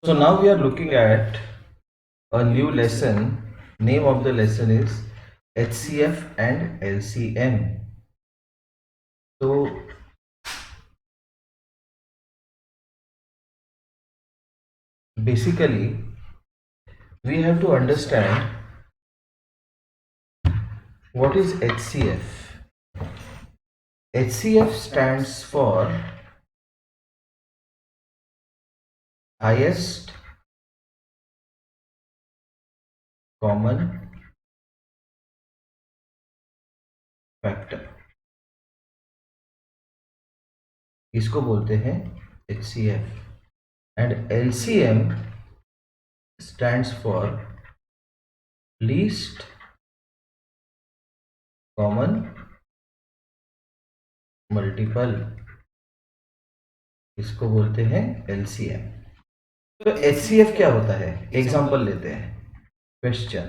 So now we are looking at a new lesson. Name of the lesson is HCF and LCM. So basically we have to understand what is HCF. HCF stands for highest common factor. इसको बोलते हैं HCF. And LCM stands for least common multiple. इसको बोलते हैं LCM. तो HCF क्या होता है? एग्जाम्पल लेते हैं. Question,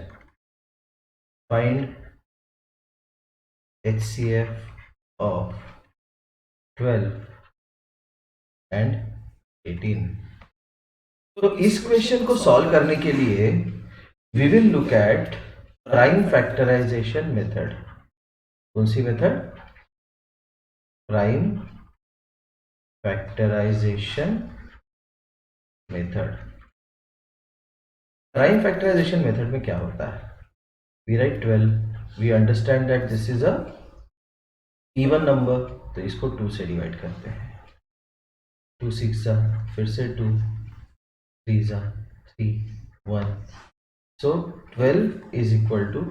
find HCF of 12 and 18. तो इस क्वेश्चन को सॉल्व करने के लिए we will look at prime factorization method. कौन सी method? Prime factorization method. Prime factorization method में क्या होता है? We write 12, we understand that this is a even number, तो इसको 2 से डिवाइड करते हैं. 2 6 जा, फिर से 2, 3 जा 3, 1. So 12 is equal to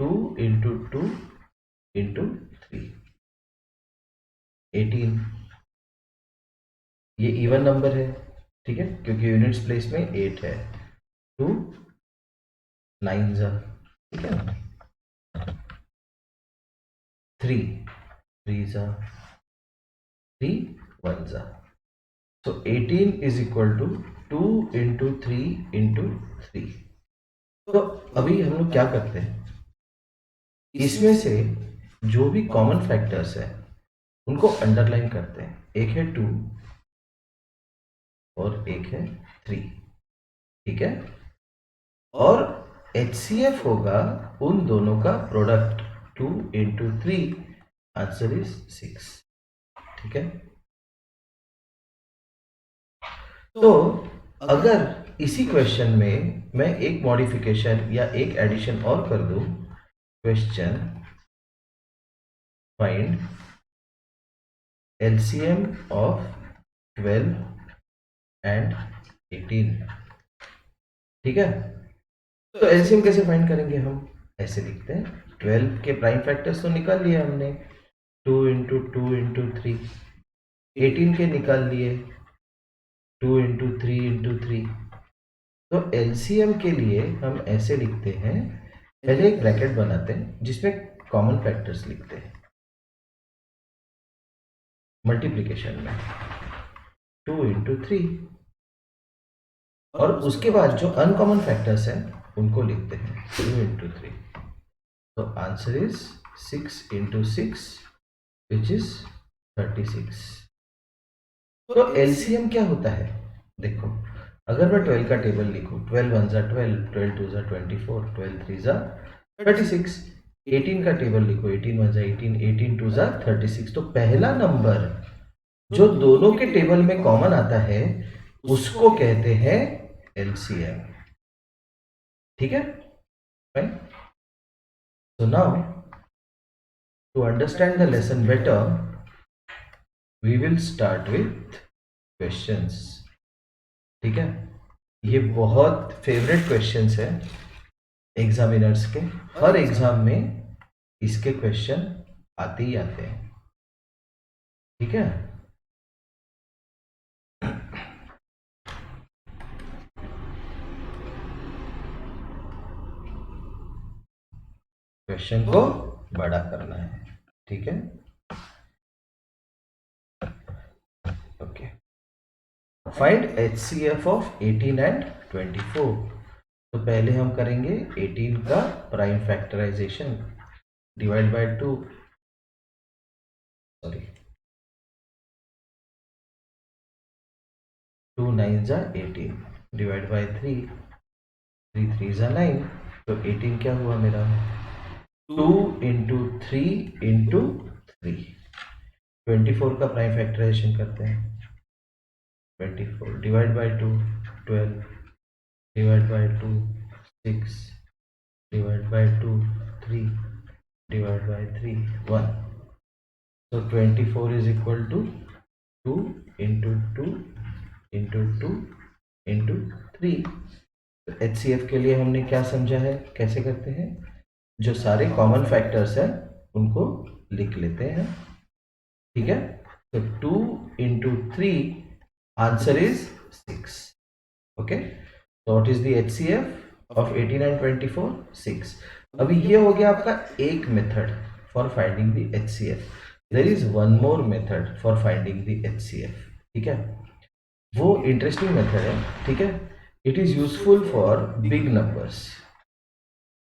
2 into 2 into 3. 18. ये इवन नंबर है, ठीक है, क्योंकि यूनिट्स प्लेस में 8 है. 2 9 जा, ठीक है. 3 3 जा, 3 1 जा. So 18 is equal to 2 into 3 into 3. तो अभी हम लोग क्या करते हैं, इसमें से जो भी कॉमन फैक्टर्स है उनको अंडरलाइन करते हैं. एक है 2 और एक है 3, ठीक है. और HCF होगा उन दोनों का प्रोडक्ट. 2 into 3, आंसर इज 6, ठीक है. तो अगर इसी क्वेश्चन में मैं एक मॉडिफिकेशन या एक एडिशन और कर दूं, question, find LCM of 12 and 18, ठीक है. तो LCM कैसे फाइंड करेंगे हम? ऐसे लिखते हैं. 12 के प्राइम फैक्टर्स तो निकाल लिए हमने, 2 into 2 into 3. 18 के निकाल लिए, 2 into 3 into 3. तो LCM के लिए हम ऐसे लिखते हैं, पहले एक ब्रैकेट बनाते हैं जिसमें कॉमन फैक्टर्स लिखते हैं मल्टीप्लिकेशन में, 2 into 3. और उसके बाद जो अनकॉमन फैक्टर्स हैं उनको लिखते हैं 2 into 3. तो answer is 6 into 6 which is 36. तो LCM क्या होता है? देखो, अगर मैं 12 का टेबल लिखूं, 12 1 जा 12, 12 2 जा 24, 12 3 जा 36. 18 का टेबल लिखो, 18 1 जा 18, 18 2 जा 36. तो पहला नंबर जो दोनों के टेबल में कॉमन आता है उसको कहते हैं LCM, ठीक है. Fine. So now to understand the lesson better, we will start with questions, ठीक है. ये बहुत फेवरेट क्वेश्चंस है एग्जामिनर्स के. हर एग्जाम में इसके क्वेश्चन आते ही आते हैं, ठीक है. क्वेश्चन को बड़ा करना है, ठीक है. Okay, find HCF of 18 and 24. तो पहले हम करेंगे 18 का prime factorisation, divide by 2, sorry 2 9 जा 18. डिवाइड बाय 3, 3 3 ज़ा 9, तो 18 क्या हुआ मेरा, 2 इंटू 3 इंटू 3। 24 का प्राइम फैक्टराइजेशन करते हैं, 24 divide by 2 12, divide by 2 6, divide by 2 3, divide by 3 1। So 24 is equal to 2 into 2 into 2 into 3। तो HCF के लिए हमने क्या समझा है, कैसे करते हैं, जो सारे कॉमन फैक्टर्स हैं उनको लिख लेते हैं, ठीक है। तो 2 into 3, आंसर इज 6। ओके, तो what is the HCF of 18 and 24? 6। अभी ये हो गया आपका एक method for finding the HCF। There is one more method for finding the HCF, ठीक है। वो इंटरेस्टिंग मेथड है, ठीक है। It is useful for big numbers,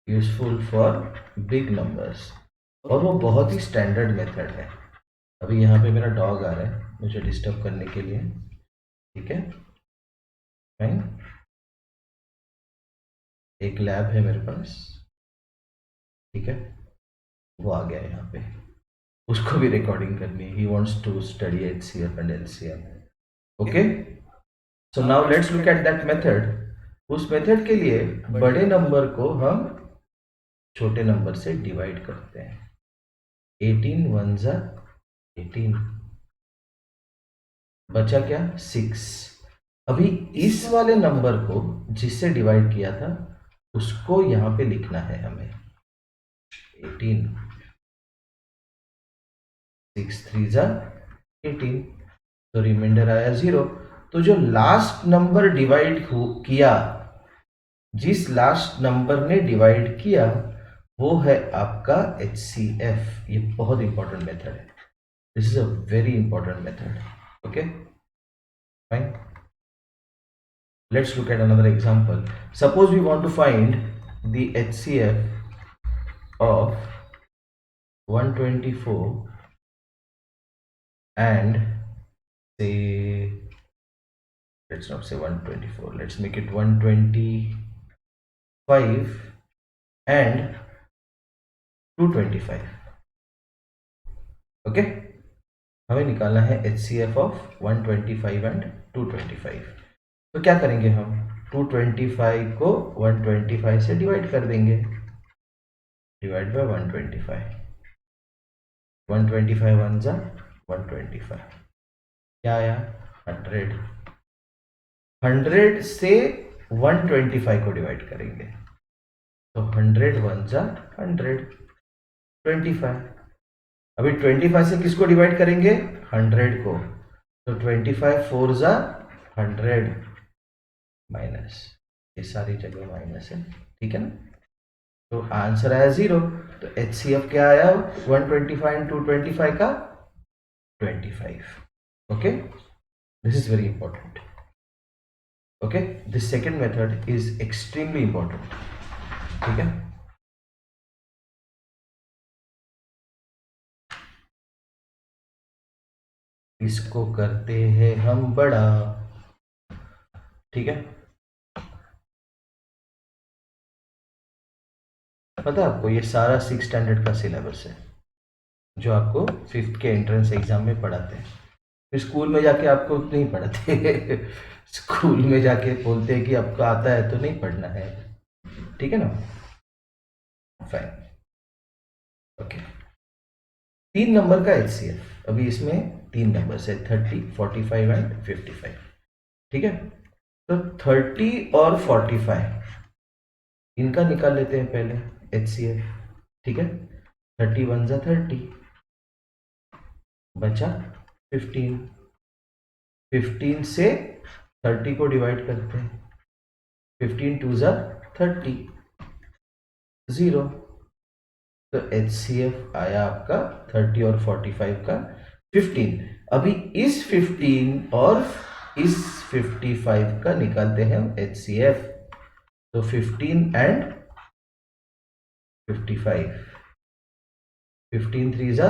useful for big numbers, और वो बहुत ही स्टैंडर्ड मेथड है। अभी यहाँ पे मेरा डॉग आ रहा है मुझे डिस्टर्ब करने के लिए, ठीक है, फाइन। एक लैब है मेरे पास, ठीक है, वो आ गया यहाँ पे, उसको भी रिकॉर्डिंग करनी है। He wants to study HCF and LCM। Okay, so now let's look at that method. उस मेथड के लिए बड़े नंबर को हम छोटे नंबर से डिवाइड करते हैं। 18 1 ज़ा 18, बचा क्या, 6। अभी इस वाले नंबर को जिससे डिवाइड किया था उसको यहाँ पे लिखना है हमें। 18, 6 3 ज़ा 18, तो रिमाइंडर आया 0। तो जो लास्ट नंबर डिवाइड किया, जिस लास्ट नंबर ने डिवाइड किया वो है आपका HCF। ये बहुत इंपॉर्टेंट मेथड है, this is a very important method. Okay fine, let's look at another example. Suppose we want to find the HCF of 124 and say, let's not say 124, let's make it 125 and 225। Okay, हमें निकालना है HCF of 125 and 225। तो क्या करेंगे हम, 225 को 125 से divide कर देंगे, डिवाइड बाय 125, 125 1 जा 125, क्या आया 100। 100 से 125 को डिवाइड करेंगे, तो 100 1 जा 100, 25। अभी 25 से किसको डिवाइड करेंगे, 100 को, तो 25 4 जा 100, माइनस, ये सारी जगह माइनस है, ठीक है ना। तो आंसर आया 0। तो HCF क्या आया 125 एंड 225 का 25। Okay, this is very important. Okay, this second method is extremely important, ठीक है। इसको करते हैं हम बड़ा, ठीक है। पता है आपको ये सारा 6 स्टैंडर्ड का सिलेबस है जो आपको 5th के एंट्रेंस एग्जाम में पढ़ाते हैं। फिर स्कूल में जाके आपको नहीं पढ़ाते स्कूल में जाके बोलते हैं कि आपको आता है तो नहीं पढ़ना है, ठीक है ना, फाइन। ओके, 3 नंबर का HCF, अभी इसमें 3 नंबर है 30 45 एंड 55, ठीक है। तो 30 और 45 इनका निकाल लेते हैं पहले HCF, ठीक है। 30 1 जा 30, बचा 15, 15 से 30 को डिवाइड करते हैं, 15 2 जा 30, 0। तो HCF आया आपका 30 और 45 का 15। अभी इस 15 और इस 55 का निकालते हैं हम HCF। तो 15 एंड 55, 15 3 जा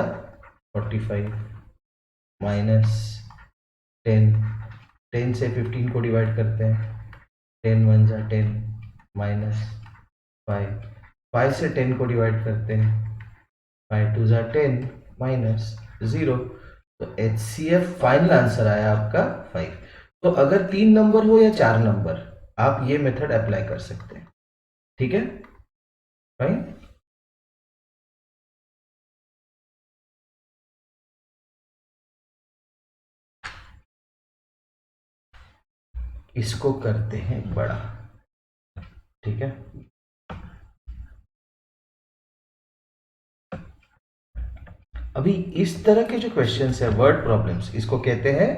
45, माइनस 10, 10 से 15 को डिवाइड करते हैं, 10 1 जा 10 माइनस 5, 5 से 10 को डिवाइड करते हैं, 5 2 जा 10 माइनस 0। तो HCF फाइनल आंसर आया आपका 5। तो अगर 3 नंबर हो या 4 नंबर, आप ये मेथड अप्लाई कर सकते हैं। ठीक है, फाइन। इसको करते हैं बड़ा। ठीक है, अभी इस तरह के जो क्वेश्चंस है वर्ड प्रॉब्लम्स, इसको कहते हैं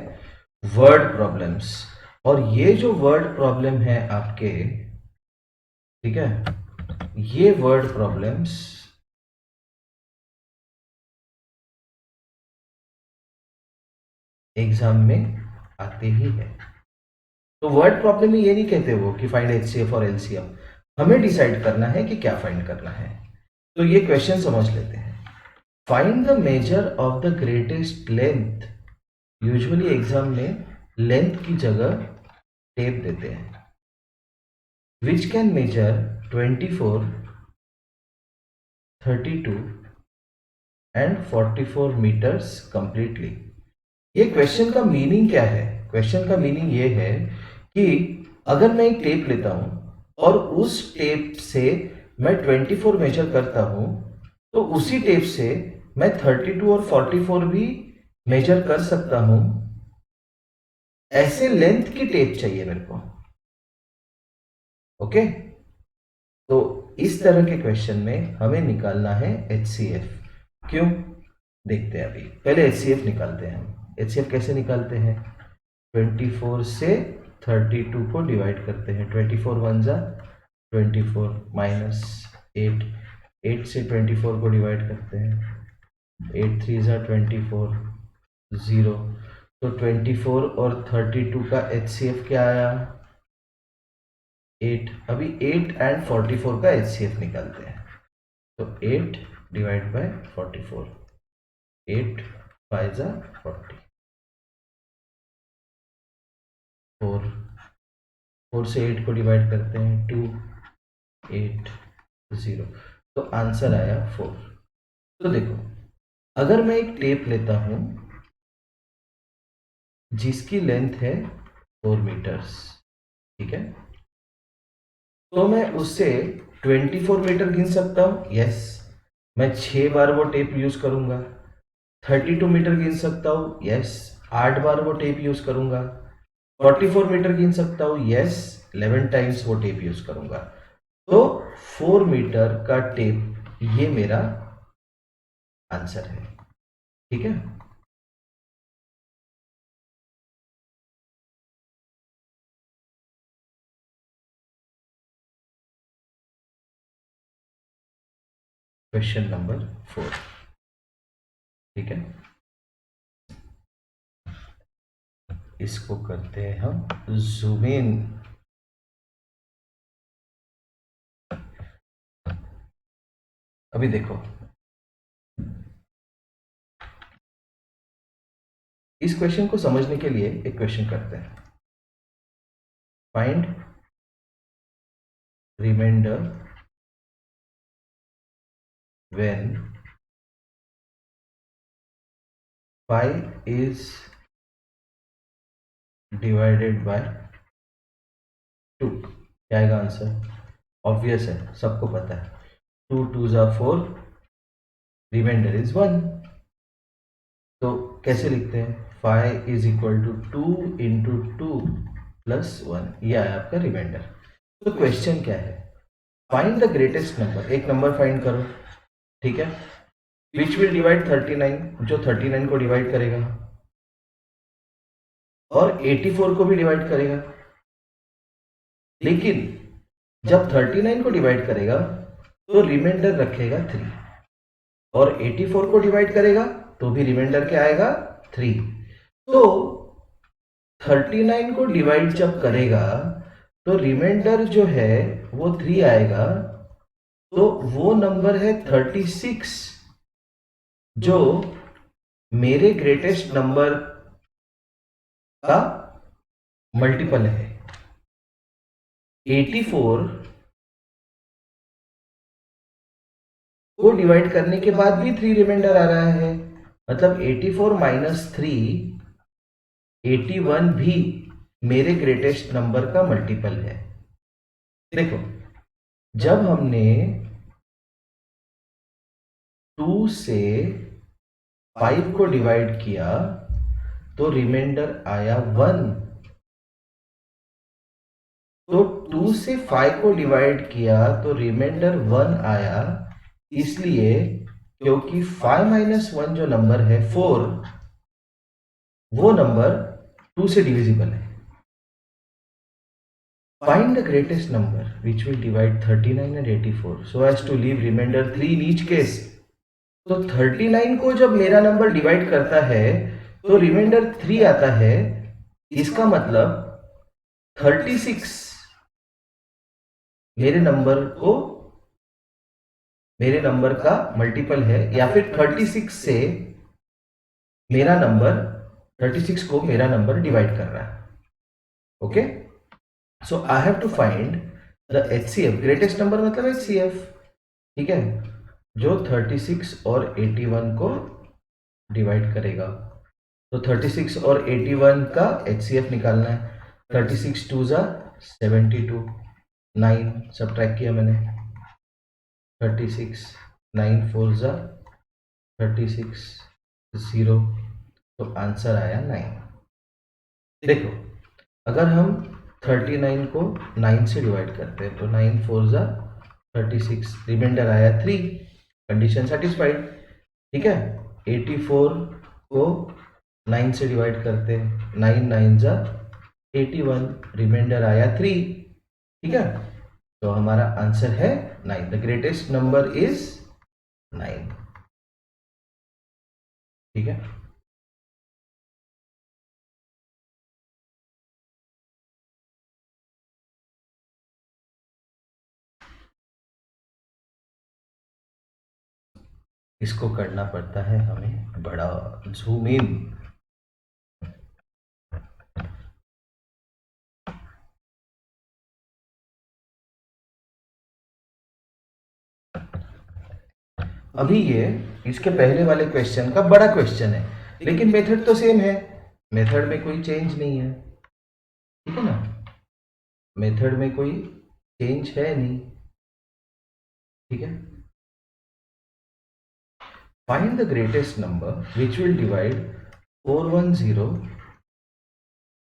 वर्ड प्रॉब्लम्स। और ये जो वर्ड प्रॉब्लम है आपके, ठीक है, ये वर्ड प्रॉब्लम्स एग्जाम में आते ही है। तो वर्ड प्रॉब्लम में ये नहीं कहते वो कि फाइंड HCF और LCM, हमें डिसाइड करना है कि क्या फाइंड करना है। तो ये क्वेश्चन समझ लेते हैं। Find the measure of the greatest length. Usually exam में लेंथ की जगह टेप देते हैं। Which can measure 24, 32 and 44 metres completely. ये क्वेश्चन का मीनिंग क्या है? क्वेश्चन का मीनिंग ये है कि अगर मैं एक टेप लेता हूं और उस टेप से मैं 24 मेजर करता हूं, तो उसी टेप से मैं 32 और 44 भी मेजर कर सकता हूं। ऐसे लेंथ की टेप चाहिए मेरे को। ओके, तो इस तरह के क्वेश्चन में हमें निकालना है HCF। क्यों, देखते हैं। अभी पहले HCF निकालते हैं हम। HCF कैसे निकालते हैं? 24 से 32 को डिवाइड करते हैं। 24 1 जा 24 माइनस 8, 8 से 24 को डिवाइड करते हैं, 8 3 जा 24, 0। तो 24 और 32 का HCF क्या आया? 8। अभी 8 एंड 44 का HCF निकालते हैं। तो 8 डिवाइड बाय 44, 8 5 जा 40, 4, 4 से 8 को डिवाइड करते हैं, 2 8 0। तो आंसर आया 4। तो देखो, अगर मैं एक टेप लेता हूं जिसकी लेंथ है 4 मीटर्स, ठीक है, तो मैं उससे 24 मीटर गिन सकता हूं। यस, मैं 6 बार वो टेप यूज करूंगा। 32 मीटर गिन सकता हूं। यस, 8 बार वो टेप यूज करूंगा। 44 मीटर गिन सकता हूं। यस, 11 टाइम्स वो टेप यूज करूंगा। तो 4 मीटर का टेप ये मेरा आंसर है। ठीक है, क्वेश्चन नंबर 4। ठीक है, इसको करते हैं हम जूम इन। अभी देखो, इस क्वेश्चन को समझने के लिए एक क्वेश्चन करते हैं। Find reminder when 5 is divided by 2। क्या आएगा आंसर? ऑब्वियस है, सबको पता है। 2 2 जा 4, रिमाइंडर इज 1। तो कैसे लिखते हैं? 5 is equal to 2 into 2 plus 1, ये आया आपका रिमाइंडर। तो क्वेश्चन क्या है? Find the greatest number. एक नंबर फाइंड करो, ठीक है, विच विल डिवाइड 39, जो 39 को डिवाइड करेगा और 84 को भी डिवाइड करेगा। लेकिन जब 39 को डिवाइड करेगा तो रिमाइंडर रखेगा 3, और 84 को डिवाइड करेगा तो भी रिमाइंडर क्या आएगा? 3। तो 39 को डिवाइड जब करेगा तो रिमाइंडर जो है वो 3 आएगा। तो वो नंबर है 36 जो मेरे ग्रेटेस्ट नंबर का मल्टीपल है। 84 को डिवाइड करने के बाद भी 3 रिमाइंडर आ रहा है, मतलब 84 माइनस 3 81 भी मेरे ग्रेटेस्ट नंबर का मल्टीपल है। देखो, जब हमने 2 से 5 को डिवाइड किया तो रिमाइंडर आया 1, तो 2 से 5 को डिवाइड किया तो रिमाइंडर 1 आया, इसलिए क्योंकि 5 माइनस 1 जो नंबर है 4, वो नंबर 2 से डिविजिबल है। Find the greatest number which will divide 39 and 84 so as to leave remainder 3 in each case. तो 39 को जब मेरा नंबर डिवाइड करता है तो रिमाइंडर 3 आता है, इसका मतलब 36 मेरे नंबर का मल्टीपल है, या फिर 36 से मेरा नंबर 36 को मेरा नंबर डिवाइड कर रहा है। Okay, so I have to find the HCF, greatest number मतलब HCF, ठीक है, जो 36 और 81 को डिवाइड करेगा। तो 36 और 81 का HCF निकालना है। 36 2 जा 72, 9 सब्ट्रैक्ट किया मैंने, 36 9 4 जा 36 0, तो आंसर आया 9। देखो, अगर हम 39 को 9 से डिवाइड करते हैं तो 9 4 जा 36, रिमाइंडर आया 3, कंडीशन सेटिस्फाइड, ठीक है। 84 को 9 से डिवाइड करते हैं, 9 9 जा 81, रिमाइंडर आया 3, ठीक है, तो हमारा आंसर है 9। द ग्रेटेस्ट नंबर इज 9, ठीक है। इसको करना पड़ता है हमें बड़ा जूम इन। अभी ये इसके पहले वाले क्वेश्चन का बड़ा क्वेश्चन है, लेकिन मेथड तो सेम है, मेथड में कोई चेंज नहीं है, ठीक है ना, मेथड में कोई चेंज है नहीं, ठीक है। Find the greatest number which will divide 410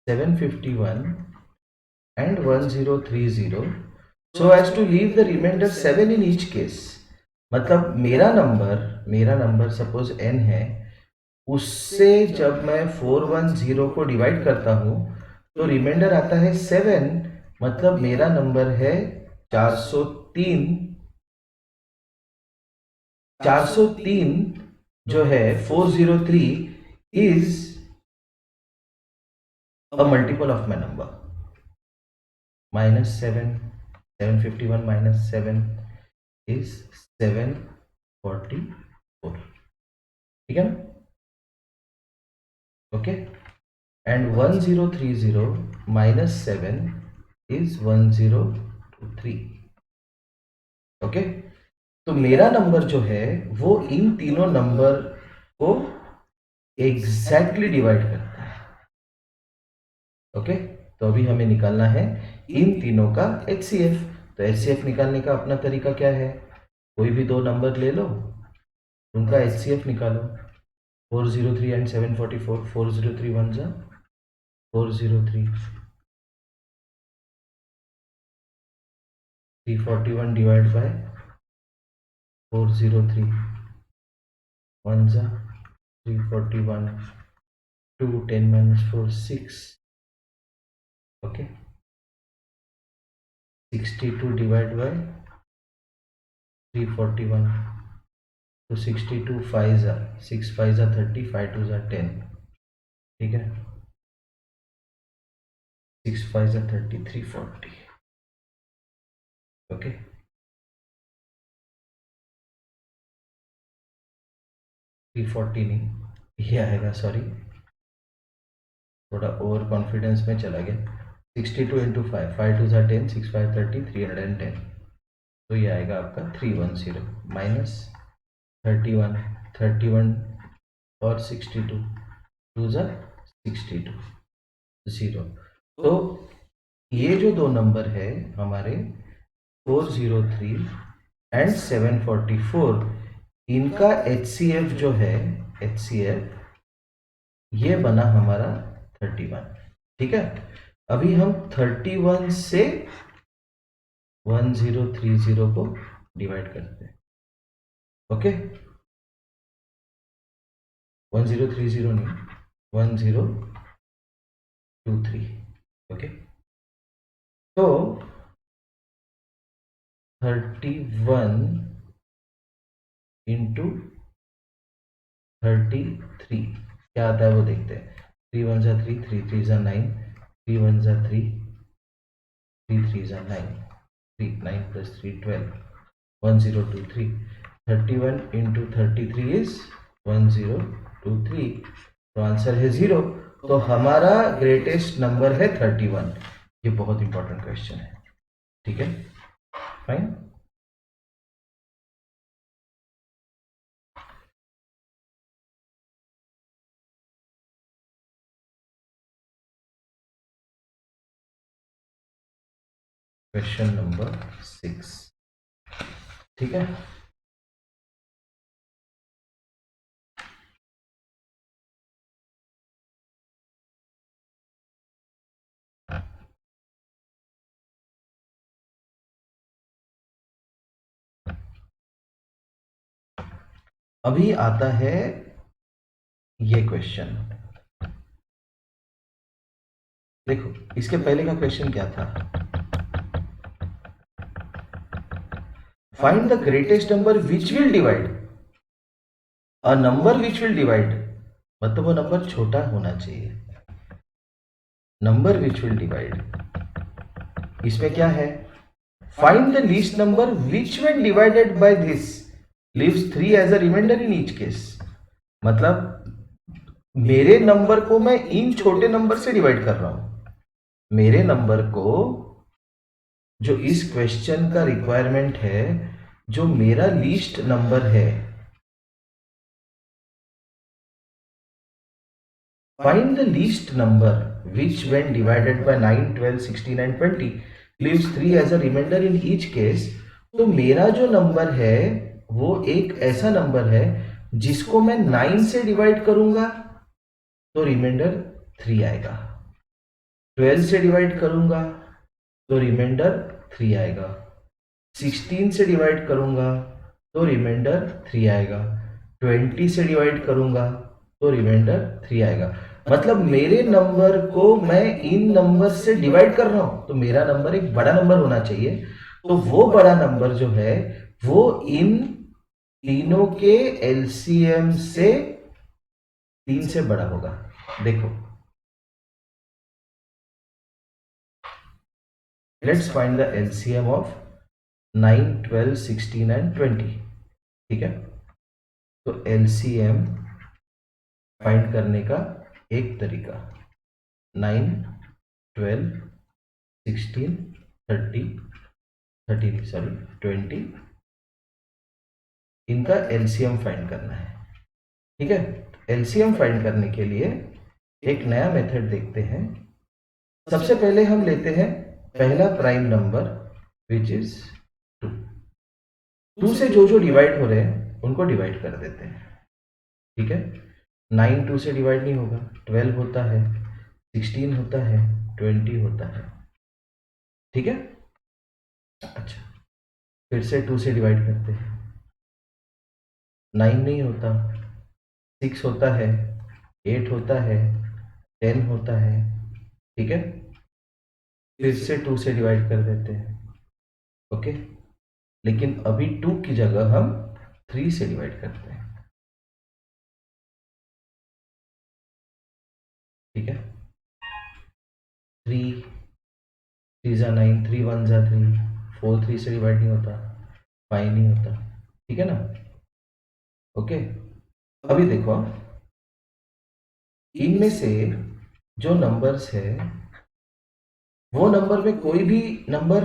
751 and 1030 so as to leave the remainder 7 in each case। मतलब मेरा नंबर सपोज n है, उससे जब मैं 410 को डिवाइड करता हूं तो रिमाइंडर आता है 7, मतलब मेरा नंबर है 403। 403 जो है 403 is a multiple of my number, minus 7, 751 minus 7 is 744, ठीक है ना, okay, and 1030 minus 7 is 1023, okay. तो मेरा नंबर जो है वो इन तीनों नंबर को एग्जैक्टली डिवाइड करता है, ओके। तो अभी हमें निकालना है इन तीनों का HCF। तो HCF निकालने का अपना तरीका क्या है, कोई भी दो नंबर ले लो, उनका HCF निकालो। 403 एंड 744, 403 1 जा 403, 341 डिवाइड बाय 403, 1 जा 341, 2 10 minus 4 6, ओके, 62 डिवाइड बाय 341, तो 62 5 जा 6 5 जा 30, 5 2 जा 10, ठीक है, 6 5 जा 30, 340, ओके। 340 नहीं, ये आएगा, सॉरी, थोड़ा ओवर कॉन्फिडेंस में चला गया, 62 इंटू 5, 5 2 ज़ा 10, 6 5 30, 310। तो ये आएगा आपका 310 माइनस 31, 31 और 62, 2 ज़ा 62, 0। तो ये जो दो नंबर है हमारे 403 एंड 744, इनका HCF जो है, HCF ये बना हमारा 31। ठीक है, अभी हम 31 से 1030 को डिवाइड करते हैं। ओके, 1030 नहीं, 1023। ओके, तो 31 इंटू 33 क्या आता है वो देखते हैं। 3 1 ज़ा 3, 3 3 ज़ा 9, 3 1 ज़ा 3, 3 3 ज़ा 9, 3 9 प्लस 3 12, 1023। 31 into 33 is 1023। तो आंसर है 0। तो हमारा ग्रेटेस्ट नंबर है 31। ये बहुत इंपॉर्टेंट क्वेश्चन है। ठीक है, फाइन। Question number 6। ठीक है, अभी आता है ये क्वेश्चन। देखो, इसके पहले का क्वेश्चन क्या था? Find the greatest number which will divide a number which will divide, मतलब वो नंबर छोटा होना चाहिए। नंबर विच विल डिवाइड, इसमें क्या है? Find the least number which when divided by this leaves 3 as a reminder in each case. मतलब मेरे नंबर को मैं इन छोटे नंबर से डिवाइड कर रहा हूं। मेरे नंबर को, जो इस क्वेश्चन का रिक्वायरमेंट है, जो मेरा लीस्ट नंबर है, find the least number which when divided by 9 12 16 and 20 leaves 3 as a remainder in each case। तो मेरा जो नंबर है वो एक ऐसा नंबर है जिसको मैं 9 से डिवाइड करूंगा तो रिमाइंडर 3 आएगा, 12 से डिवाइड करूंगा तो रिमाइंडर 3 आएगा, 16 से डिवाइड करूंगा तो रिमाइंडर 3 आएगा, 20 से डिवाइड करूंगा तो रिमाइंडर 3 आएगा। मतलब मेरे नंबर को मैं इन नंबर से डिवाइड कर रहा हूं तो मेरा नंबर एक बड़ा नंबर होना चाहिए। तो वो बड़ा नंबर जो है वो इन तीनों के एलसीएम से 3 से बड़ा होगा। देखो, let's find the LCM of 9 12 16 and 20। ठीक है, तो एलसीएम फाइंड करने का एक तरीका, 9 12 16 30 30 सॉरी 20, इनका एलसीएम फाइंड करना है। ठीक है, एलसीएम फाइंड करने के लिए एक नया मेथड देखते हैं। सबसे पहले हम लेते हैं पहला प्राइम नंबर विच इज 2। 2 से जो जो डिवाइड हो रहे हैं उनको डिवाइड कर देते हैं। ठीक है, 9 2 से डिवाइड नहीं होगा, 12 होता है, 16 होता है, 20 होता है। ठीक है, अच्छा, फिर से 2 से डिवाइड करते हैं, 9 नहीं होता, 6 होता है, 8 होता है, 10 होता है। ठीक है, फिर से 2 से डिवाइड कर देते हैं। ओके, लेकिन अभी 2 की जगह हम 3 से डिवाइड करते हैं। ठीक है, 3 3 ज़ा 9, 3 1 ज़ा 3, 4 3 से डिवाइड नहीं होता, 5 नहीं होता। ठीक है ना? ओके, अभी देखो, इनमें से जो नंबर्स है वो नंबर में कोई भी नंबर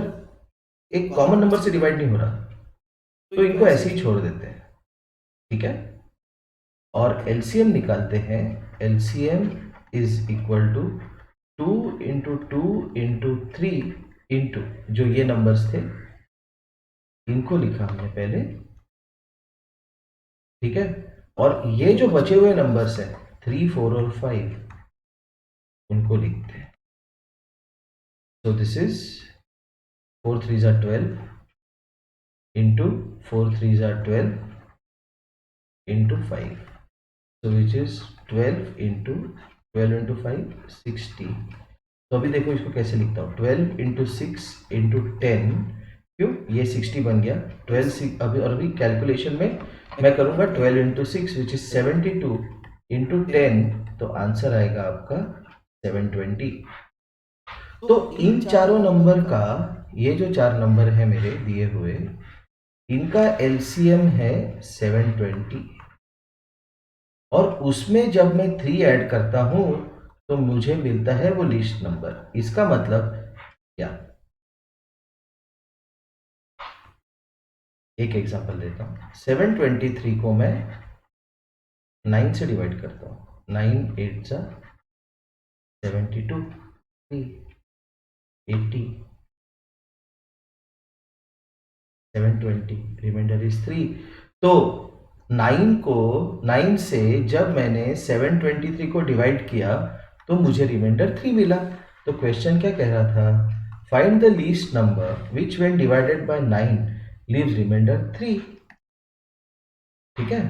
एक कॉमन नंबर से डिवाइड नहीं हो रहा, तो इनको ऐसे ही छोड़ देते हैं, ठीक है। और एलसीएम निकालते हैं। LCM is equal to 2 × 2 × 3 into जो ये नंबर्स थे इनको लिखा हमने पहले, ठीक है। और ये जो बचे हुए नंबर्स हैं 3, 4 और 5 उनको लिखते हैं। So this is 4 3s are 12 into 4 3s are 12 into 5. So which is 12 into 5 60. तो अभी देखो इसको कैसे लिखता हूँ, 12 into 6 into 10, क्यों ये 60 बन गया। 12 अभी और अभी कैलकुलेशन में मैं करूँगा 12 into 6 which is 72 into 10, तो आंसर आएगा आपका 720। तो इन चारों नंबर का, ये जो चार नंबर है मेरे दिए हुए, इनका एलसीएम है 720, और उसमें जब मैं 3 ऐड करता हूं तो मुझे मिलता है वो लीस्ट नंबर। इसका मतलब क्या, एक एग्जांपल देता हूं। 723 को मैं 9 से डिवाइड करता हूं। 9 8 जा 72, 80, 720, रिमाइंडर इज 3। तो 9 से जब मैंने 723 को डिवाइड किया तो मुझे रिमाइंडर 3 मिला। तो क्वेश्चन क्या कह रहा था, find the least number which when divided by 9 leaves reminder 3। ठीक है,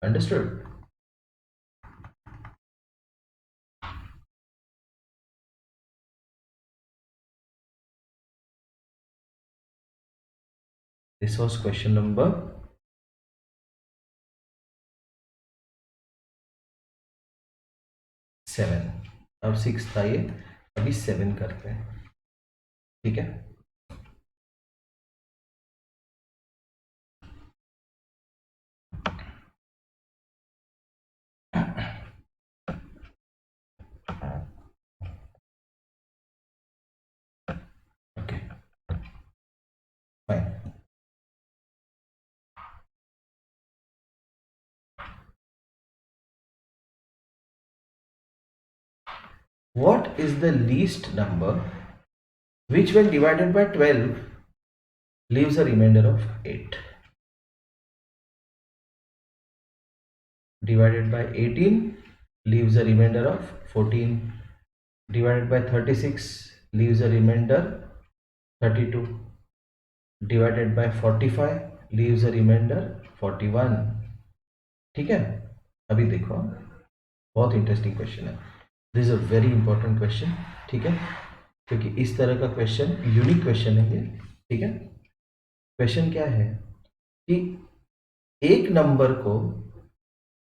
understood. This was question number 7। अब 6 था ये, अभी 7 करते हैं, ठीक है। Okay fine. What is the least number which when divided by 12 leaves a remainder of 8? Divided by 18 leaves a remainder of 14. Divided by 36 leaves a remainder 32. Divided by 45 leaves a remainder 41. ठीक है, अभी देखो, बहुत interesting question है। This is a very important question, ठीक है, क्योंकि इस तरह का क्वेश्चन यूनिक क्वेश्चन है ये, ठीक है। क्वेश्चन क्या है कि एक नंबर को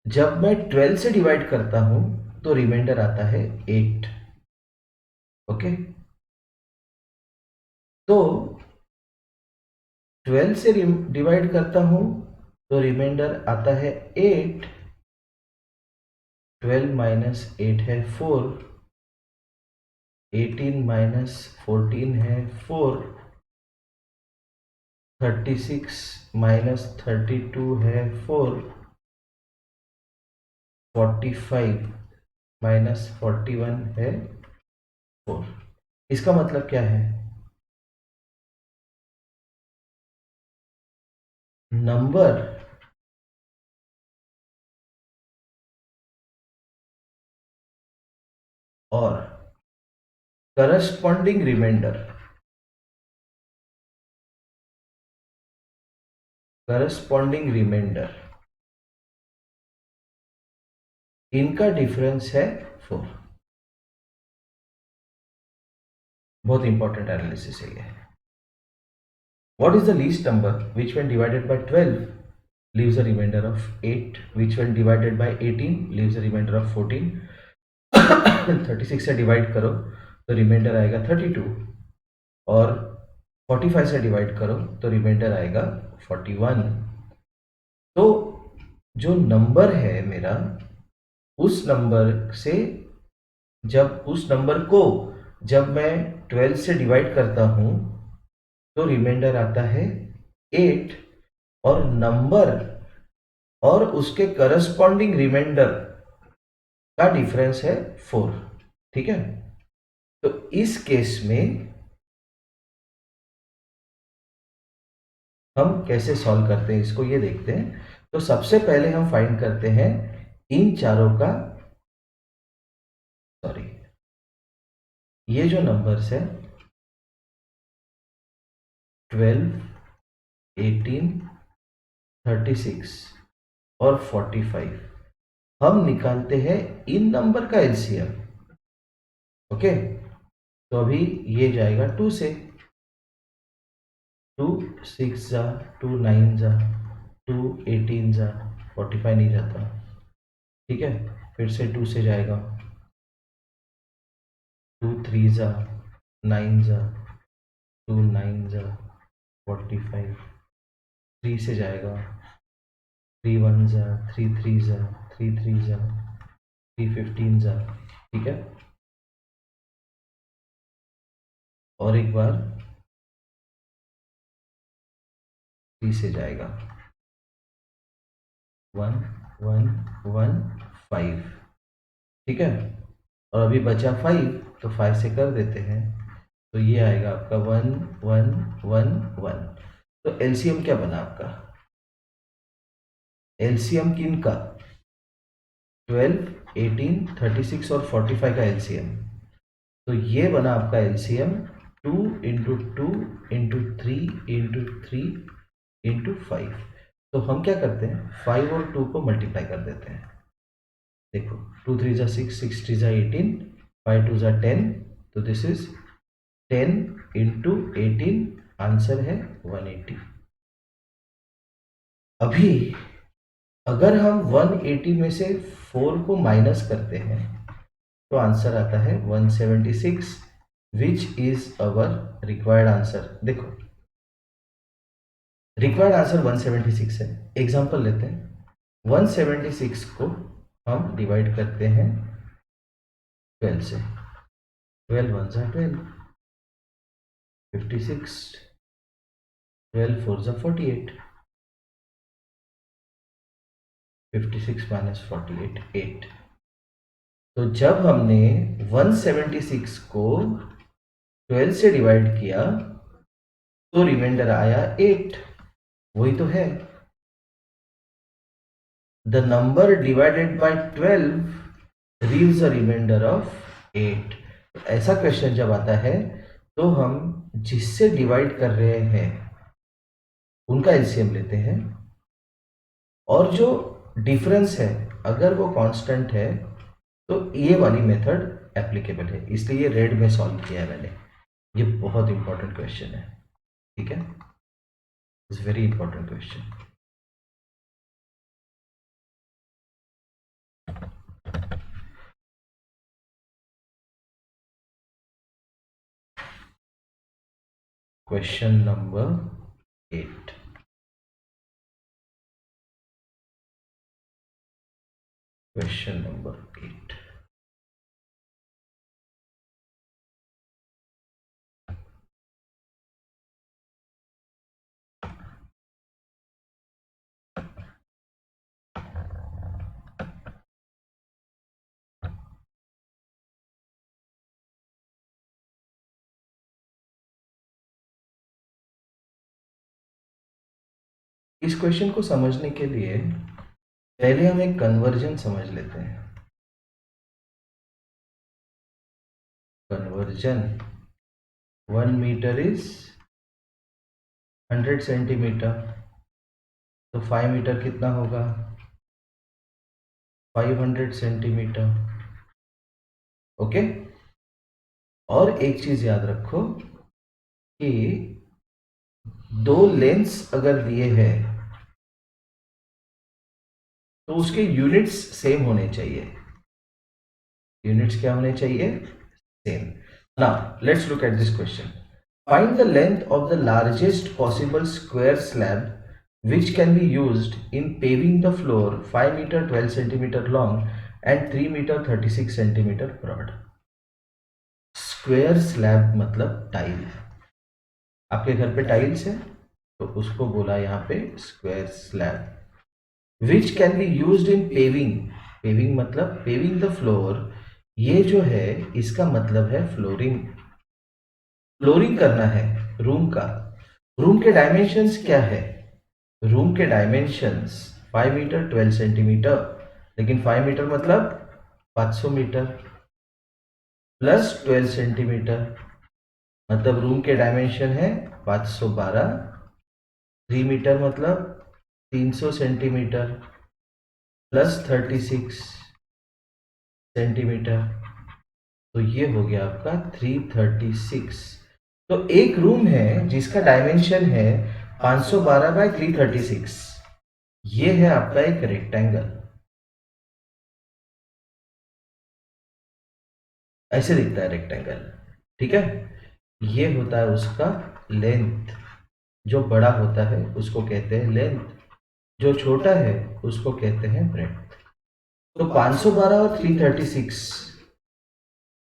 जब मैं 12 से डिवाइड करता हूं तो रिमाइंडर आता है 8। ओके, तो 12 से डिवाइड करता हूं तो रिमाइंडर आता है 8। 12 माइनस 8 है 4, 18 माइनस 14 है 4, 36 माइनस 32 है 4, 45 माइनस 41 है 4। इसका मतलब क्या है, नंबर और करस्पॉन्डिंग रिमाइंडर, इनका डिफरेंस है 4। बहुत इंपॉर्टेंट एनालिसिस है ये। What is the least number which when divided by 12 leaves a remainder of 8, which when divided by 18 leaves a remainder of 14। 36 से डिवाइड करो तो रिमाइंडर आएगा 32, और 45 से डिवाइड करो तो रिमाइंडर आएगा 41। तो जो नंबर है मेरा, उस नंबर से जब उस नंबर को जब मैं 12 से डिवाइड करता हूं तो रिमाइंडर आता है 8 और नंबर और उसके करस्पॉन्डिंग रिमाइंडर का डिफरेंस है 4। ठीक है, तो इस केस में हम कैसे सॉल्व करते हैं इसको, ये देखते हैं। तो सबसे पहले हम फाइंड करते हैं इन चारों का, सॉरी, ये जो नंबर्स है 12, 18, 36 और 45, हम निकालते हैं इन नंबर का एलसीएम। ओके, तो अभी ये जाएगा 2 से, 2 6 जा, 2 9 जा, 2 18 जा, 45 नहीं जाता। ठीक है, फिर से 2 से जाएगा, 2 3 जा, 9 जा, 2 9 जा, 45, 3 से जाएगा, 3 1 जा, 3 3 जा, 3 3 जा, 3 15 जा। ठीक है, और एक बार 3 से जाएगा, 1 1 1 5। ठीक है, और अभी बचा 5, तो 5 से कर देते हैं, तो ये आएगा आपका 1 1 1 1। तो एलसीएम क्या बना आपका, एलसीएम किन का, 12, 18, 36 और 45 का एलसीएम। तो ये बना आपका LCM 2 into 2 into 3 into 3 into 5। तो हम क्या करते हैं, 5 और 2 को मल्टीप्लाई कर देते हैं। देखो, 2 3 जा 6, 6 3 जा 18, 5 2 जा 10, तो दिस इज 10 इंटू 18, आंसर है 180। अभी अगर हम 180 में से 4 को माइनस करते हैं तो आंसर आता है 176, which is our required answer. देखो, रिक्वायर्ड आंसर 176 है। एग्जांपल लेते हैं, 176 को हम डिवाइड करते हैं 12 से, 12 1 जा 12, 56, 12 4 जा 48, 56 माइनस 48 8। तो जब हमने 176 को 12 से डिवाइड किया तो रिमाइंडर आया 8, वही तो है। The number divided by 12 leaves a reminder of 8। ऐसा क्वेश्चन जब आता है तो हम जिससे डिवाइड कर रहे हैं उनका एलसीएम लेते हैं, और जो डिफरेंस है अगर वो कांस्टेंट है तो ये वाली मेथड एप्लीकेबल है, इसलिए रेड में सॉल्व किया है मैंने। ये बहुत इंपॉर्टेंट क्वेश्चन है। ठीक है, it's very important question. Question number 8, question number 8। इस क्वेश्चन को समझने के लिए पहले हम एक कन्वर्जन समझ लेते हैं। कन्वर्जन, 1 मीटर इज 100 सेंटीमीटर, तो 5 मीटर कितना होगा, 500 सेंटीमीटर। ओके, और एक चीज याद रखो कि दो लेंस अगर दिए हैं तो उसके यूनिट्स सेम होने चाहिए। यूनिट्स क्या होने चाहिए, same. Now let's look at this question. Find the length of the largest possible square slab which can be used in paving the floor 5 meter 12 centimeter long and 3 meter 36 centimeter broad. Square slab मतलब tile. आपके घर पे tiles है तो उसको बोला यहाँ पे square slab. Which can be used in paving. Paving मतलब पेविंग द फ्लोर। ये जो है इसका मतलब है फ्लोरिंग। फ्लोरिंग करना है रूम का। रूम के डायमेंशंस क्या है? रूम के डायमेंशंस 5 मीटर 12 सेंटीमीटर, लेकिन 5 मीटर मतलब 500 मीटर प्लस 12 सेंटीमीटर, मतलब रूम के डायमेंशन है 512। 3 मीटर मतलब 300 सेंटीमीटर प्लस 36 सेंटीमीटर, तो ये हो गया आपका 336। तो एक रूम है जिसका डायमेंशन है 512 बाय 336। ये है आपका एक रेक्टेंगल। ऐसे दिखता है रेक्टेंगल, ठीक है। ये होता है उसका लेंथ। जो बड़ा होता है उसको कहते हैं लेंथ, जो छोटा है उसको कहते हैं ब्रेड्थ। तो 512 और 336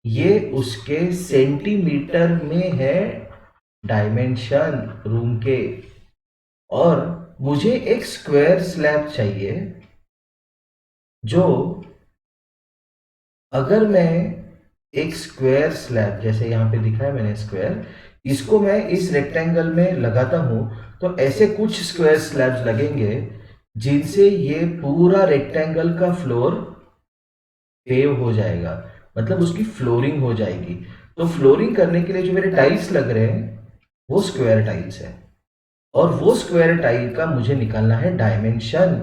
ये उसके सेंटीमीटर में है डायमेंशन रूम के। और मुझे एक स्क्वायर स्लैब चाहिए, जो अगर मैं एक स्क्वायर स्लैब जैसे यहाँ पे दिखा है मैंने स्क्वायर, इसको मैं इस रेक्टेंगल में लगाता हूं तो ऐसे कुछ स्क्वायर स्लैब्स लगेंगे जिनसे ये पूरा रेक्टेंगल का फ्लोर पेव हो जाएगा, मतलब उसकी फ्लोरिंग हो जाएगी। तो फ्लोरिंग करने के लिए जो मेरे टाइल्स लग रहे हैं वो स्क्वायर टाइल्स है, और वो स्क्वायर टाइल का मुझे निकालना है डायमेंशन।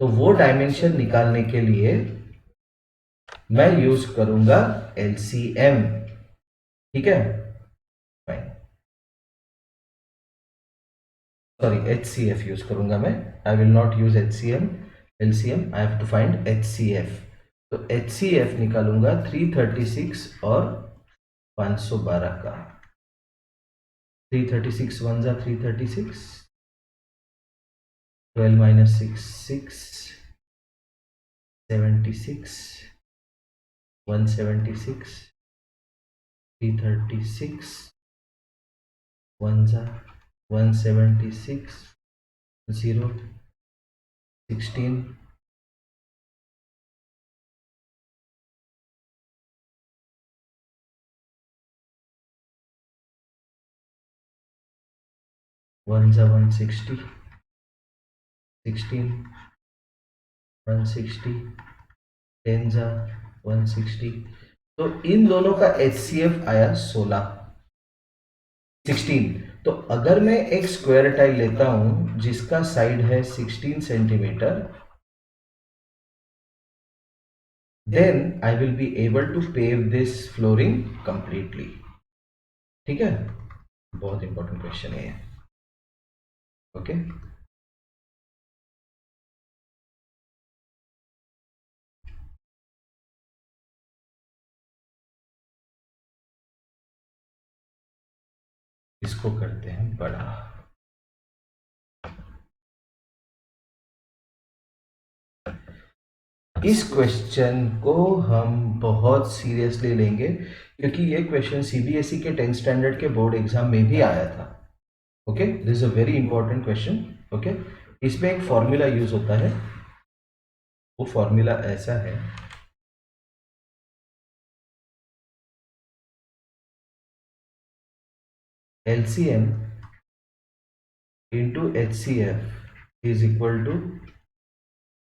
तो वो डायमेंशन निकालने के लिए मैं यूज करूंगा एलसीएम, ठीक है। फाइन, सॉरी एचसीएफ यूज करूंगा मैं। I will not use HCM, LCM. I have to find HCF. तो एचसीएफ निकालूंगा 336 और 512 का। 336 वन जा 336, 12 माइनस 6 6, 76, 176, 336 वन जा 176, 0, 16, 1 जा 160, 16, 160, 10 जा 160। तो इन दोनों का HCF आया 16, 16। तो अगर मैं एक स्क्वायर टाइल लेता हूं जिसका साइड है 16 centimetre, then I will be able to pave this flooring completely। ठीक है, बहुत इंपॉर्टेंट क्वेश्चन है ये। ओके, इसको करते हैं बड़ा। इस क्वेश्चन को हम बहुत सीरियसली लेंगे क्योंकि ये क्वेश्चन सीबीएसई के 10th स्टैंडर्ड के बोर्ड एग्जाम में भी आया था। Okay, this is a very important question. Okay, इसमें एक फॉर्मूला यूज होता है, वो फॉर्मूला ऐसा है। LCM into HCF is equal to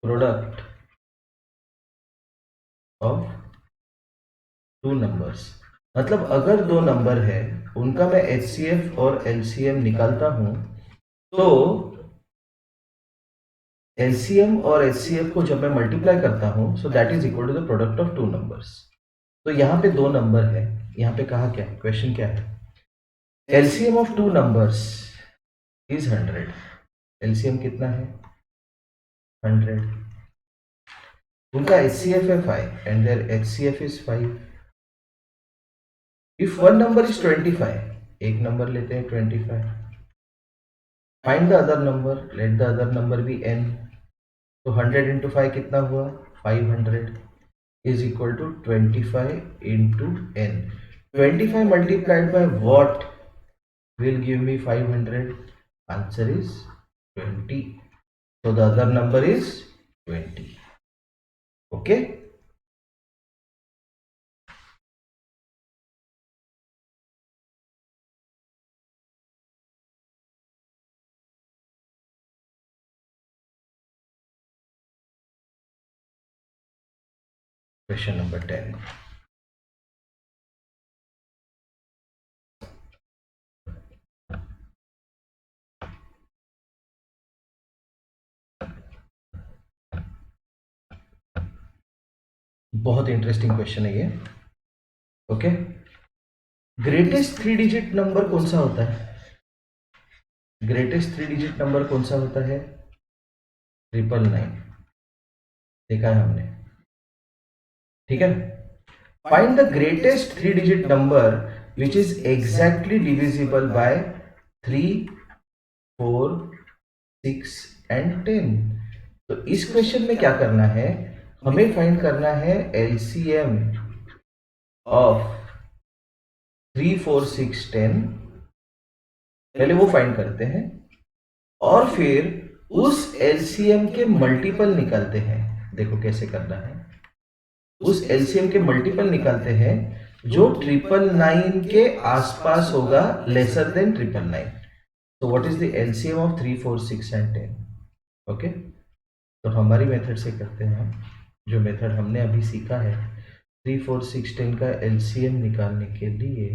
product of two numbers. मतलब अगर दो नंबर है उनका मैं HCF और LCM निकालता हूं, तो LCM और HCF को जब मैं मल्टीप्लाई करता हूं, so that is equal to the product of two numbers. तो यहाँ पे दो नंबर है, यहाँ पे कहा क्या है, क्वेश्चन क्या है? LCM of two numbers is 100। LCM कितना है? 100। उनका HCF है 5 and their HCF is 5। If one number is 25, एक नंबर लेते हैं 25, find the other number, let the other number be n। तो 100 into 5 कितना हुआ? 500 is equal to 25 into n। 25 multiplied by what will give me 500? Answer is 20. So the other number is 20. Okay. Question number 10. बहुत interesting question है ये. Okay. Greatest 3 digit number कौन सा होता है? ग्रेटेस्ट 3 डिजिट नंबर कौन सा होता है? 999. देखा है हमने. ठीक है. Find the greatest 3 digit number which is exactly divisible by 3, 4, 6 and 10. तो इस क्वेश्चन में क्या करना है? हमें फाइंड करना है एलसीएम ऑफ 3, 4, 6, 10. पहले वो फाइंड करते हैं और फिर उस एलसीएम के मल्टीपल निकालते हैं. देखो कैसे करना है. उस एलसीएम के मल्टीपल निकालते हैं जो 999 के आसपास होगा, लेसर देन 999. तो what is the LCM of 3, 4, 6 and 10? Okay. तो हमारी मेथड से करते हैं. जो मेथड हमने अभी सीखा है 3, 4, 6, 10 का एलसीएम निकालने के लिए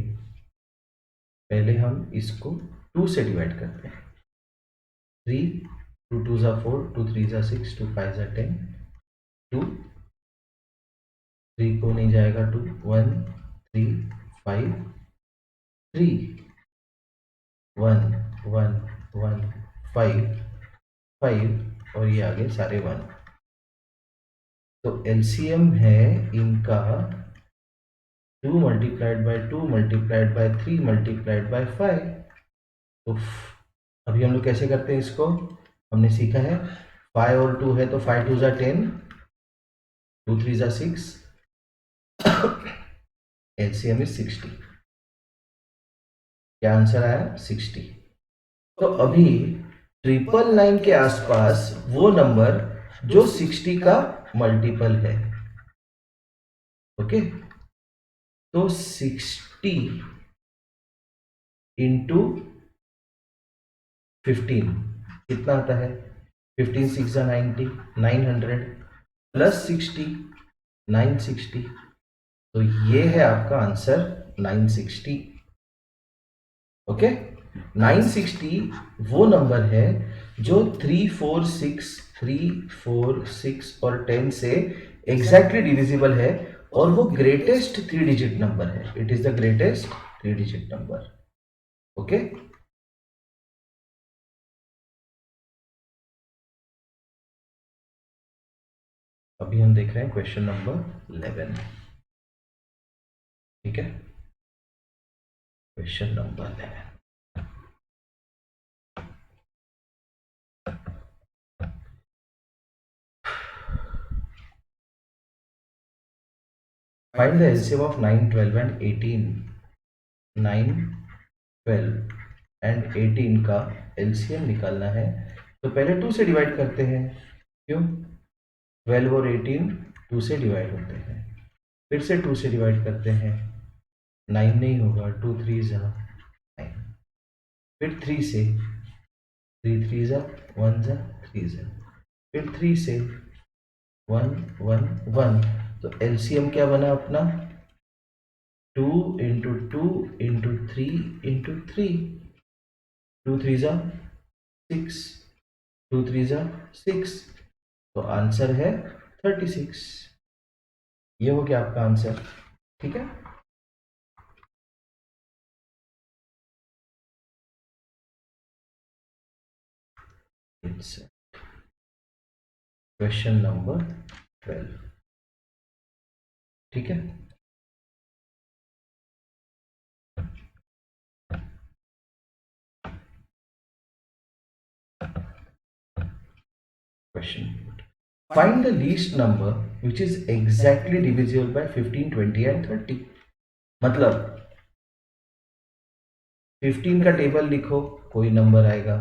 पहले हम इसको 2 से डिवाइड करते हैं. 3, 2 2 जा 4, 2 3 जा 6, 2 5 जा 10. 2 3 को नहीं जाएगा 2, 1 3 5 3 1 1 1 5 5 और ये आगे सारे 1. तो एलसीएम है इनका 2 multiplied by 2 multiplied by 3 multiplied by 5. तो अभी हम लोग कैसे करते हैं इसको? हमने सीखा है 5 और 2 है तो 5 2 जा 10, 2 3 जा 6. LCM is 60. क्या आंसर आया? 60. तो अभी 999 के आसपास वो नंबर जो 60 का मल्टीपल है. ओके. तो 60 इंटू 15 कितना आता है? 15 6 जा 90, 900 प्लस 60 960. तो ये है आपका आंसर 960. ओके. 960 वो नंबर है जो 3 4 6 3 4 6 और 10 से एग्जैक्टली डिविजिबल है और वो ग्रेटेस्ट 3 डिजिट नंबर है. It is the greatest 3 digit number. Okay. अभी हम देख रहे हैं क्वेश्चन नंबर 11. ठीक है. Question number 11. Find the LCM of 9, 12 and 18. 9, 12 and 18 का LCM निकालना है. तो पहले 2 से डिवाइड करते हैं. क्यों? 12 और 18 2 से डिवाइड होते हैं. फिर से 2 से डिवाइड करते हैं. 9 नहीं होगा. 2 3 जा 9. फिर 3 से 3 3 जा 1 जा 3 जा. फिर 3 से 1 1 1. तो एलसीएम क्या बना अपना? 2 इंटू 2 इंटू 3 इंटू 3. 2 3 जा 6, 2 3 जा 6. तो आंसर है 36. ये हो गया आपका आंसर. ठीक है. It's question number 12. ठीक है. Question. Find the least number which is exactly divisible by 15, 20 and 30. मतलब 15 का टेबल लिखो, कोई नंबर आएगा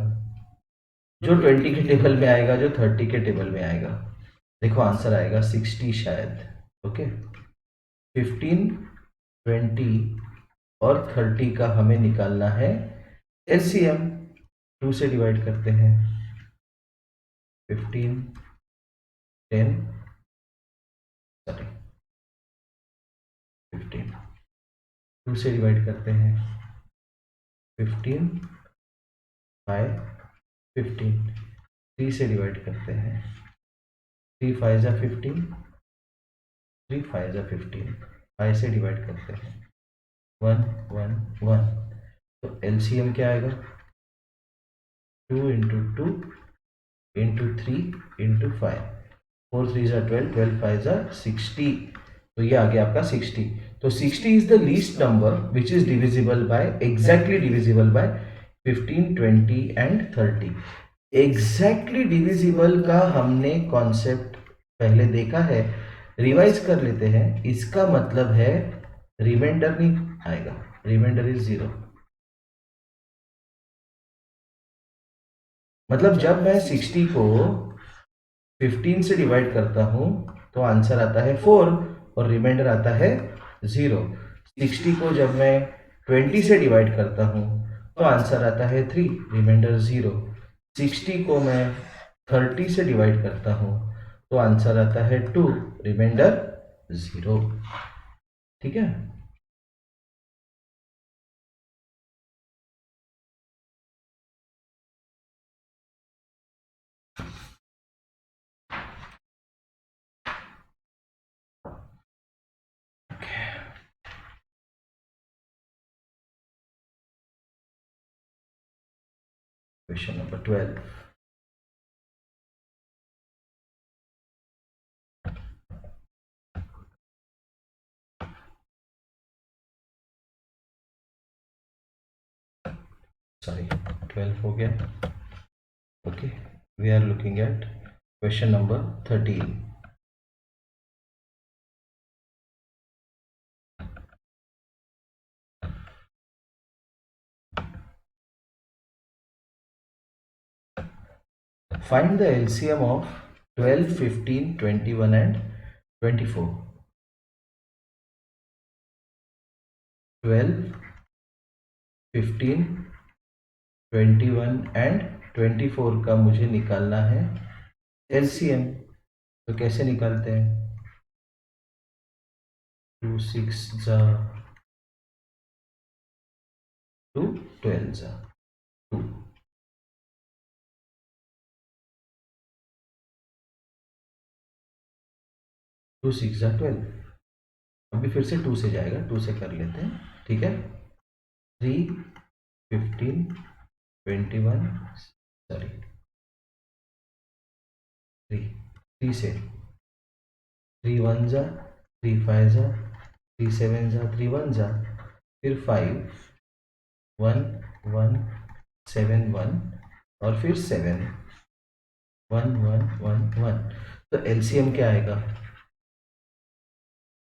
जो 20 के टेबल में आएगा, जो 30 के टेबल में आएगा। देखो आंसर आएगा 60 शायद। ओके, 15, 20 और 30 का हमें निकालना है एलसीएम। 2 से डिवाइड करते हैं, 15, 10, सॉरी 15, 2 से डिवाइड करते हैं, 15, 5, 15, 3 से डिवाइड करते हैं, 3 5 जा 15, 3 5 जा 15, 5 से डिवाइड करते हैं, 1 1 1। तो एलसीएम क्या आएगा, 2 इंटू 2 इंटू 3 इंटू 5, 4 3 जा 12, 12 5 जा 60। तो ये आ गया आपका 60। तो 60 is the least number which is divisible by, exactly divisible by 15, 20 and 30। Exactly divisible का हमने कॉन्सेप्ट पहले देखा है, रिवाइज कर लेते हैं। इसका मतलब है रिमाइंडर नहीं आएगा, रिमाइंडर इज 0। मतलब जब मैं 60 को 15 से डिवाइड करता हूं तो आंसर आता है 4 और रिमाइंडर आता है 0। 60 को जब मैं 20 से डिवाइड करता हूं तो आंसर आता है 3, रिमाइंडर 0। 60 को मैं 30 से डिवाइड करता हूं तो आंसर आता है 2, रिमाइंडर 0। ठीक है। Question number 12। सॉरी 12 हो गया। Okay, we are looking at question number 13। Find the LCM of 12, 15, 21 and 24. 12, 15, 21 and 24 का मुझे निकालना है LCM। तो कैसे निकालते हैं, 2 6 जा 2 12 जा 2, 2 6 जा 12। अभी फिर से 2 से जाएगा, 2 से कर लेते हैं, ठीक है। 3, 15, 21, सॉरी 3, 3 से 3 1 जा 3 5 जा 3 7 जा 3 1 जा, फिर 5 1 1 7 1 और फिर 7 1 1 1 1। तो एलसीएम क्या आएगा,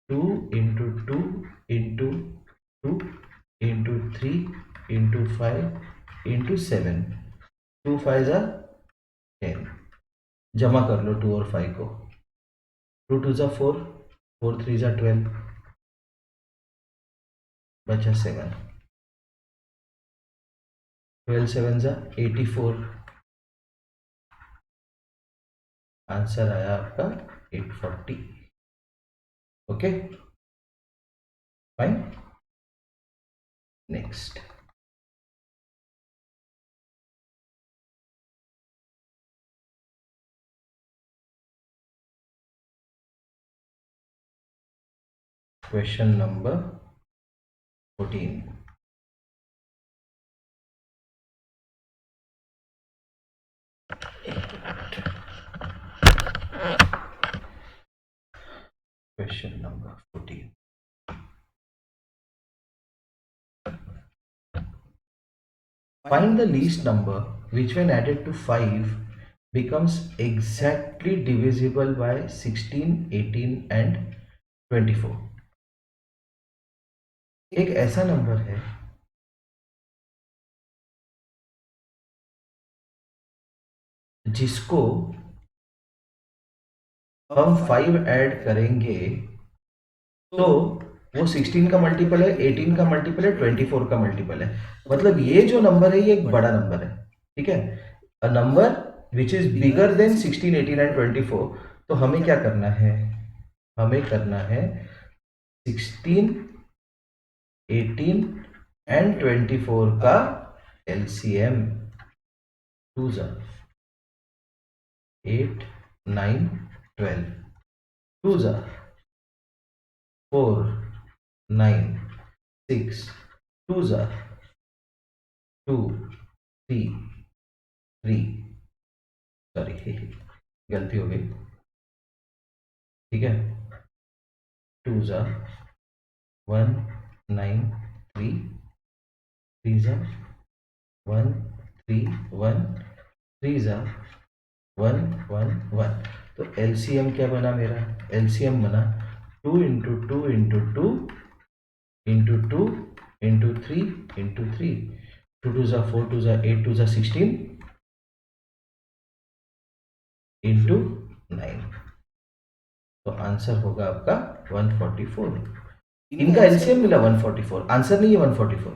2 into 2 into 2 into 3 into 5 into 7, 2 5 जा 10। जमा कर लो 2 और 5 को, 2 2 जा 4, 4 3 जा 12, बचा 7, 12 7 जा 84। आंसर आया आपका 840। Okay fine. Next question number 14। Question number 14. Find the least number which when added to 5 becomes exactly divisible by 16, 18 and 24. एक ऐसा नंबर है जिसको हम 5 ऐड करेंगे तो वो 16 का मल्टीपल है, 18 का मल्टीपल है, 24 का मल्टीपल है। मतलब ये जो नंबर है ये एक बड़ा नंबर है, ठीक है, a number which is bigger than 16, 18 and 24। तो हमें क्या करना है, हमें करना है 16, 18 एंड 24 का एलसीएम। 2 जा 8, 9, 12, 2 जा 4, 9, 6, 2 जा 2, 3, 3, सॉरी गलती हो गई, ठीक है, 2 जा 1, 9, 3, 3 जा 1, 3, 1, 3 जा 1, 1, 1। तो एलसीएम क्या बना मेरा, एलसीएम बना 2 into 2 into 2 into 2 into 3 into 3, 2 2 जा 4, 2 जा 8, 2 जा 16 इंटू 9। तो आंसर होगा आपका 144। इनका एलसीएम मिला 144, आंसर नहीं है 144,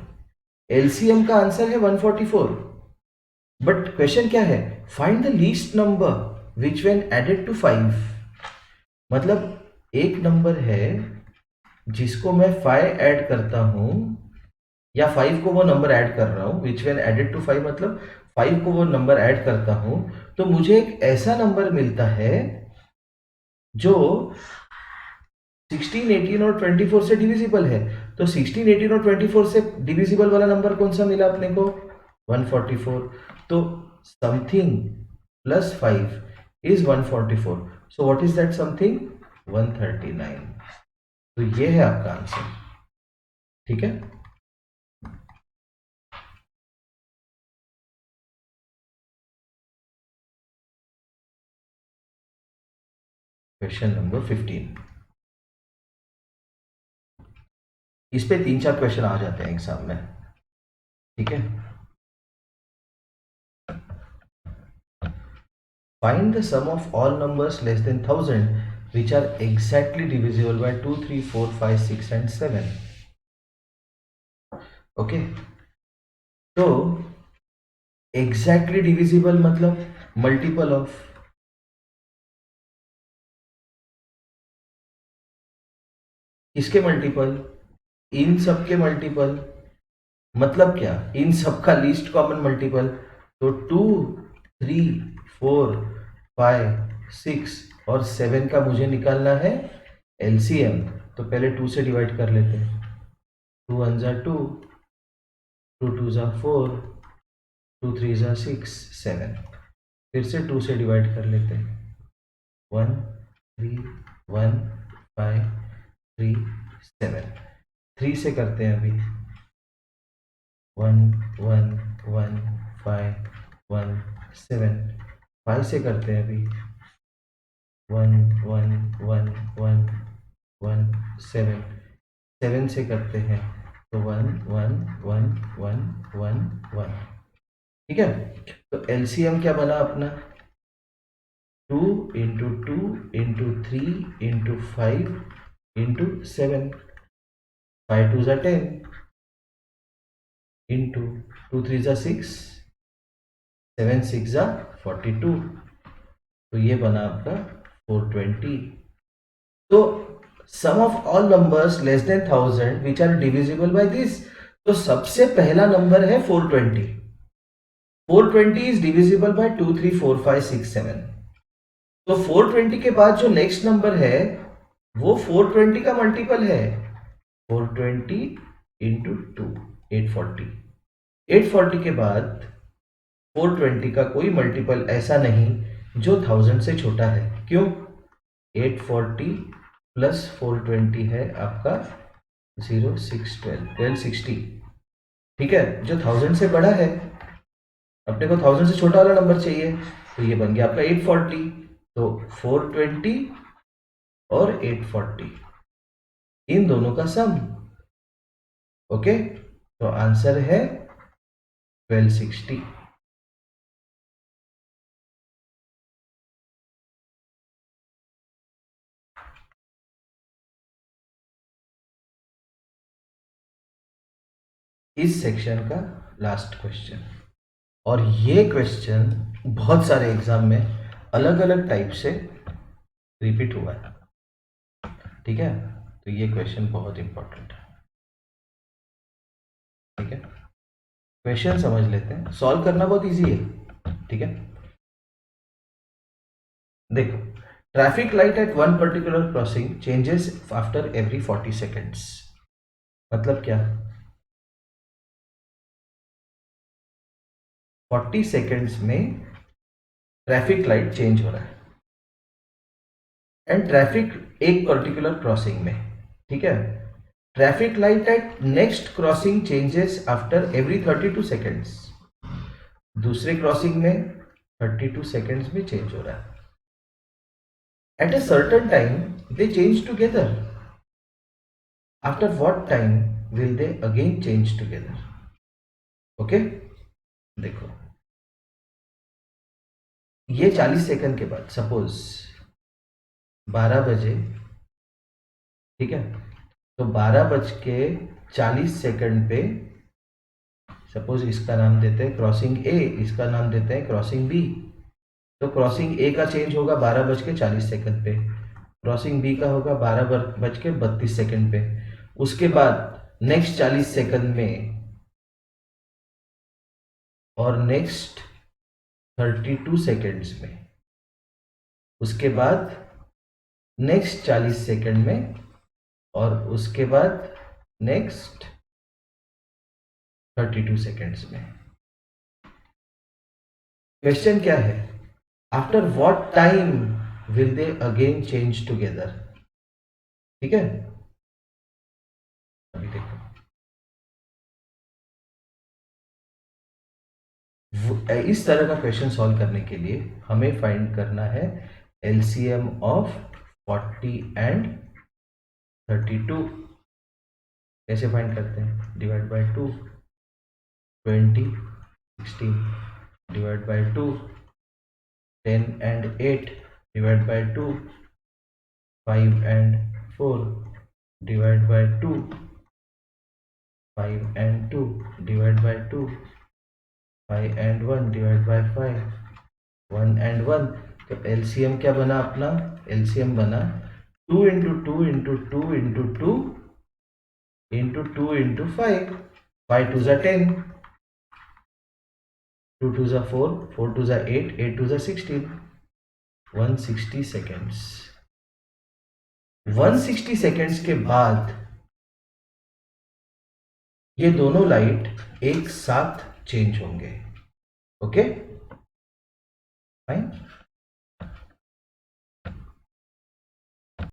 एलसीएम का आंसर है 144। बट क्वेश्चन क्या है, find the least number which when added to 5। मतलब एक नंबर है जिसको मैं 5 ऐड करता हूं या 5 को वो नंबर ऐड कर रहा हूं, विच व्हेन एडेड टू 5 मतलब 5 को वो नंबर ऐड करता हूं, तो मुझे एक ऐसा नंबर मिलता है जो 16, 18 और 24 से डिविजिबल है। तो 16, 18 और 24 से डिविजिबल वाला नंबर कौन सा मिला अपने को, 144। तो something plus 5 is 144। So what is that something, 139। तो ये है आपका आंसर, ठीक है। क्वेश्चन नंबर 15, इस पे 3-4 क्वेश्चन आ जाते हैं एग्जाम में, ठीक है। Find the sum of all numbers less than 1000 which are exactly divisible by 2, 3, 4, 5, 6 and 7। Okay, तो एग्जैक्टली डिविजिबल मतलब मल्टीपल ऑफ, किसके मल्टीपल, इन सब के मल्टीपल। मतलब क्या, इन सब का लीस्ट कॉमन मल्टीपल। तो 2, 3, 4, 5, 6 और 7 का मुझे निकालना है एलसीएम। तो पहले 2 से डिवाइड कर लेते हैं, 2 1 जा 2, 2 2 जा 4, 2 3 जा 6, 7। फिर से 2 से डिवाइड कर लेते हैं, 1 3 1 5 3 7। 3 से करते हैं अभी, 1 1 1 5 1 7। 5 से करते हैं अभी, 1 1 1 1 1 7। 7 से करते हैं तो 1 1 1 1 1 1, ठीक है। तो एलसीएम क्या बना अपना, 2 इंटू 2 इंटू 3 इंटू 5 इंटू 7। 5 2 जा 10 इंटू 2 3 जा 6, 7 6 जा 42। तो ये बना आपका 420। तो sum of all numbers less than 1000 which are divisible by this. तो सबसे पहला नंबर है 420। 420 इज डिविजिबल बाय 2 3 4 5 6 7। तो 420 के बाद जो नेक्स्ट नंबर है वो 420 का मल्टीपल है, 420 इंटू 2, 840। 840 के बाद 420 का कोई मल्टीपल ऐसा नहीं जो 1000 से छोटा है। क्यों, 840 प्लस 420 है आपका 0 6 12 1260, ठीक है, जो 1000 से बड़ा है। अपने को 1000 से छोटा वाला नंबर चाहिए, तो ये बन गया आपका 840। तो 420 और 840 इन दोनों का सम, ओके। तो आंसर है 1260। इस सेक्शन का लास्ट क्वेश्चन। और ये क्वेश्चन बहुत सारे एग्जाम में अलग अलग टाइप से रिपीट हुआ है, ठीक है। तो ये क्वेश्चन बहुत इंपॉर्टेंट है, ठीक है। क्वेश्चन समझ लेते हैं, सॉल्व करना बहुत इजी है, ठीक है। देखो, traffic light at one particular crossing changes after every 40 seconds. मतलब क्या? 40 सेकेंड्स में ट्रैफिक लाइट चेंज हो रहा है, एंड ट्रैफिक एक पर्टिकुलर क्रॉसिंग में, ठीक है। Traffic light at next crossing changes after every 32 seconds. दूसरे क्रॉसिंग में 32 सेकेंड्स में चेंज हो रहा है। At a certain time they change together. After what time will they again change together? Okay, देखो, ये 40 सेकंड के बाद सपोज 12 बजे, ठीक है। तो 12 बज के 40 सेकंड पे सपोज इसका नाम देते हैं क्रॉसिंग ए, इसका नाम देते हैं क्रॉसिंग बी। तो क्रॉसिंग ए का चेंज होगा 12 बज के 40 सेकंड पे, क्रॉसिंग बी का होगा 12 बज के 32 सेकंड पे। उसके बाद नेक्स्ट 40 सेकंड में और नेक्स्ट 32 सेकंड्स में, उसके बाद नेक्स्ट 40 सेकंड में, और उसके बाद नेक्स्ट 32 सेकंड्स में। क्वेश्चन क्या है? After what time will they again change together? ठीक है, अभी देखो, इस तरह का क्वेश्चन सॉल्व करने के लिए हमें फाइंड करना है एलसीएम ऑफ 40 एंड 32। कैसे फाइंड करते हैं? Divide by 2, 20, 16, divide by 2, 10 and 8, divide by 2, 5 and 4, divide by 2, 5 and 2, divide by 2, 5 and 1, divide by 5, 1 and 1। तो एलसीएम क्या बना अपना? एलसीएम बना 2 into 2 into 2 into 2 into 2 into 5। 5 2 ज़ा 10, 2 2 ज़ा 4, 4 2 ज़ा 8, 8 2 ज़ा 16, 160 सेकेंड्स। 160 सेकेंड्स के बाद ये दोनों लाइट एक साथ चेंज होंगे। Okay, fine.